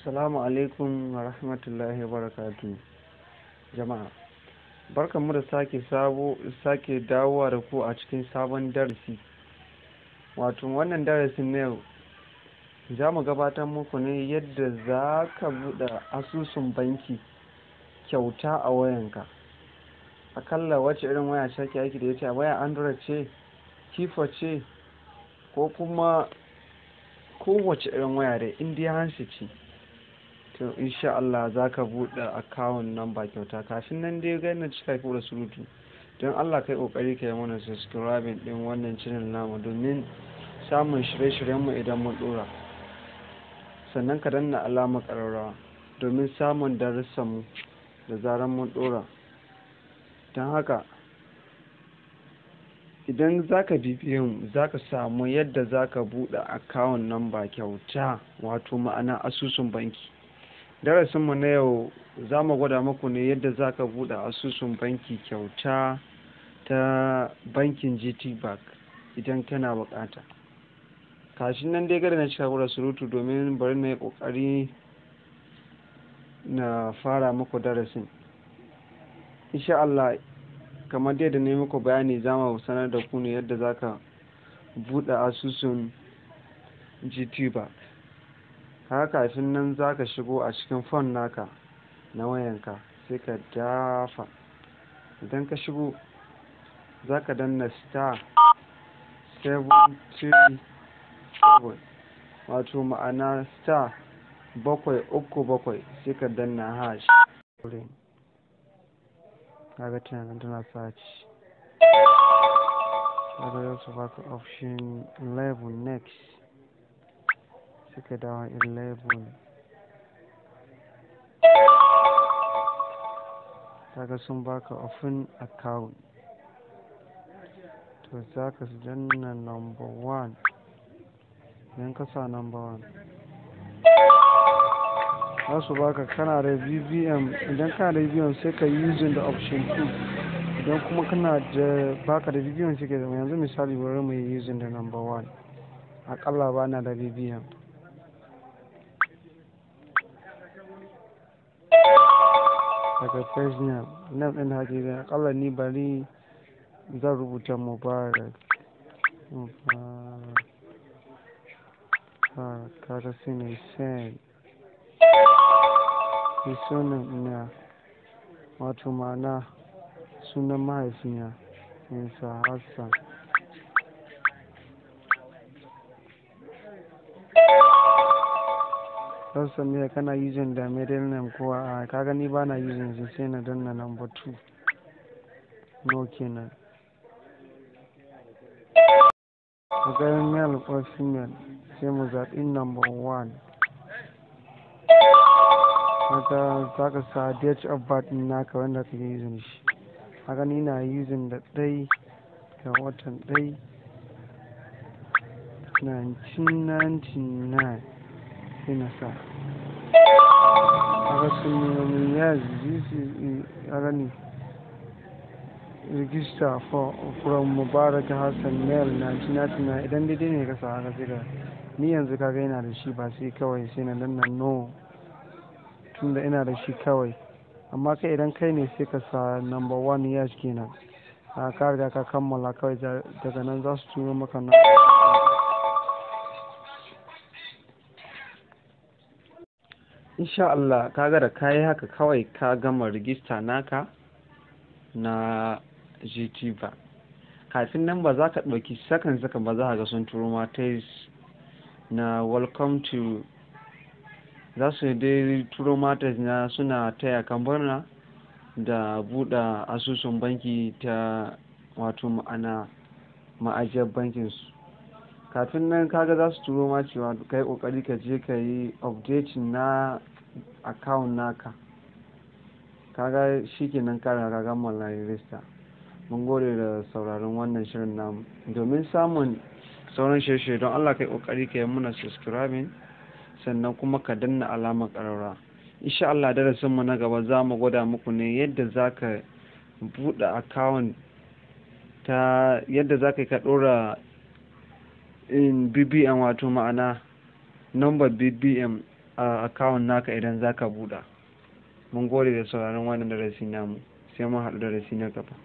Assalamu alaikum wa rahmatullahi wa barakatuh. Jama'a, barkanmu da sake dawowa da ku a cikin sabon darasi. Wato wannan darasin na yau za mu gabatar muku ne yadda za ka buɗe asusun banki kyauta a wayanka. Akalla wacce irin waya ce ake aiki da ita, waya Android ce, keyboard ce, ko kuma kowace irin waya dai in dai hansi ce. To insha Allah za ka buɗe akawun nan ba kyauta. Kafin nan dai ga na cika ku da surutu, don Allah kai kokari ka yi mana subscribing din wannan channel namu domin samun shirye-shiryen mu idan mun dora. Sannan ka danna alamar ƙararrawa domin samun darussan mu da zaran mun dora. Don haka idan za ka bibiye mu za ka samu yadda za ka buɗe akawun nan ba kyauta, wato ma'ana asusun banki. Darasinmu na yau za mu gwada muku ne yadda za ka buɗe asusun banki kyauta ta bankin GT Bank idan kana buƙata. Kafin nan dai gada na cika da surutu domin bari na yi ƙoƙari na fara muku darasin. Insha Allah kamar dai da na yi muku bayani za mu sanar da ku ne yadda za ka buɗe asusun GT Bank. Haka kafin nan za ka shigo a cikin phone naka na wayanka sai ka dafa. Idan ka shigo za ka danna *737 wato ma'ana *737 sai ka danna hash. Kaga tana search. Kaga za su baka option 11 next. Suka dawo 11. Kaga sun baka open account. To za ka danna number 1. Idan ka sa number 1 za su baka kana da BBM. Idan kana da BBM sai ka using da option 2. Idan kuma kana da baka da BBM sai ka zama, yanzu misali bari mu yi using da number 1. Akalla bana da BBM. Daga page name ɗin hakika akalla ni bari zan rubuta Mubarak. Kaga sai ne send. Sunan ina wato ma'ana sunan mahaifina Isa Hassan. Sassan ne kana using da middle name ko a kaga ni bana using shi sai na danna number 2. No kenan. Kaga male or female sai mu zaɓi number 1. Kaga za ka sa date of birth naka wanda kake using shi. Kaga ni na using da 1 ga watan 1 1999 sai na sa. Kaga sun yi yes this is agani register from Mubarak Hassan male 1999. Idan daidai ne ka sa haka sai ka ni yanzu kaga ina da shi ba sai kawai sai na danna no tunda ina da shi kawai. Amma kai idan kai ne sai ka sa number 1 yes kenan. Ka riga ka kammala kawai daga nan za su turo maka na. Insha Allah kaga da kayi haka kawai ka gama rigista naka na GT Bank. Kafin nan ba za ka ɗauki sakan ba za ka ga sun turo ma na welcome to, za su dai turo ma na suna taya kan murna da buɗe asusun banki ta wato ma'ana ma'ajiyar bankinsu. Kafin nan kaga za su turo ma cewa kai kokari ka je ka yi updating na account naka. Kaga shikenan ka riga ka gama register. Mun gode da sauraron wannan shirin namu. Domin samun sauran shirye-shirye don Allah kai kokari ka yi muna subscribing sannan kuma ka danna alamar ƙararrawa. Insha Allah darasin mu na gaba za mu gwada muku ne yadda za ka buɗe account ta yadda za ka ɗora in BBM wato ma'ana number BBM akawun naka idan za ka buɗa. Mun gode da sauraron wannan darasi namu, sai mun haɗu darasi na gaba.